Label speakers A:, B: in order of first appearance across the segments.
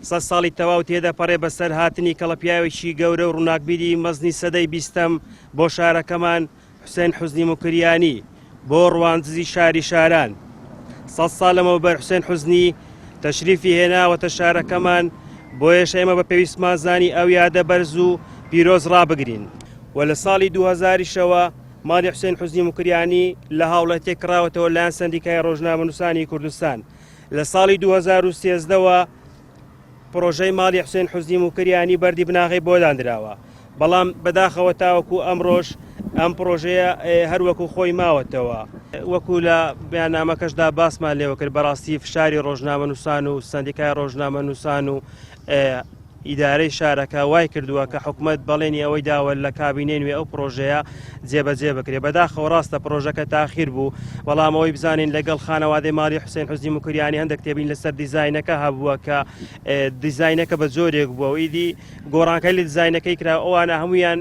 A: سە ساڵی تەواو تێدا پەڕێ بەسەر هاتنی کەڵەپیاوێکی گەورە و ڕووناکبیری مەزنی سەدەی 20م بۆ شارەکەمان حوسێن حوزنی موکریانی بۆ ڕوانزی شاری شاران. 100 ساڵ لەمەوبەر حوسێن حوزنی تەشریفی هێناوەتە شارەکەمان بۆیەش ئێمە بە پێویستمان زانی ئەو یادە بەرز و پیرۆز ڕابگرین. و لە ساڵی 2000شەوە ماڵی حوسێن حوزنی موکریانی لە هاوڵەتێک کراوەتەوە لایەن سەندیکای ڕۆژنامەنووسانی کوردستان. لە ساڵی 2013ەوە پرۆژەی ماڵی حوسێن حوزنی موکریانی بەردی بناغی بۆ دانراوە، بەڵام بەداخەوە تاوەکو ئەمڕۆژ ئەم پرۆژەیە هەروەکو خۆی ماوەتەوە. وەکو لە بەیاننامەکەشدا باسمان لێوە کرد بەڕاستی فشاری ڕۆژنامەنووسان و سەندیکای ڕۆژنامەنووسان و ئیدارەی شارەکە وای کردووە کە حکوومەت بەڵێنی ئەوەی داوە لە کابینەی نوێ ئەو پرۆژەیە جێبەجێ بکرێت. بەداخەوە ڕاستە پرۆژەکە تاخیر بوو، بەڵام ئەوەی بزانین لەگەڵ خانەوادەی ماڵی حوسێن حوزنی موکریانی هەندێک کتێبین لەسەر دیزاینەکە هەبووە کە دیزاینەکە بە جۆرێک بووە و ئیدی گۆڕانکەی لە دیزاینەکەی کرا ئەوانە هەمویان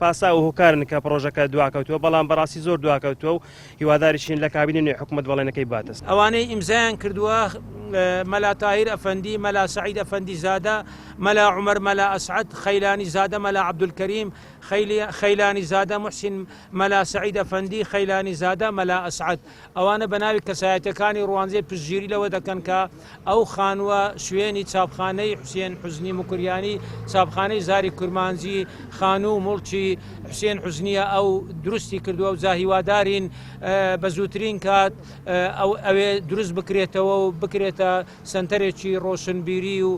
A: پاسا و هۆکارن کە پرۆژەکە دواکەوتووە، بەڵام بەڕاستی زۆر دواکەوتووە و هیواداریشین لە کابینەی نوێ حکوومەت بەڵێنەکەی باتەست.
B: ئەوانەی ئیمزایان کردووە مەلا تاهیر ئەفەندی، مەلا سعید ئەفەندی زادە، مەلا عومەر مەلا ئەسعەد، خەیلانی زادە مەلا عەبدولکەریم، خەیلانی زادە موحسین، مەلا سعید ئەفەندی، خەیلانی زادە مەلا ئەسعەد. ئەوانە بە ناوی کەسایەتەکانی ڕوانزەی پشتگیری لەوە دەکەن کە ئەو خانووە شوێنی چاپخانەی حوسێن حوزنی موکریانی، چاپخانەی زاری کورمانجی، خانوو مڵکی حوسێن حوزنیە ئەو دروستی کردووە و هیوادارین بە زووترین کات ئەوێ دروست بکرێتەوە و بکرێتە سنتەرێکی ڕۆشنبیری و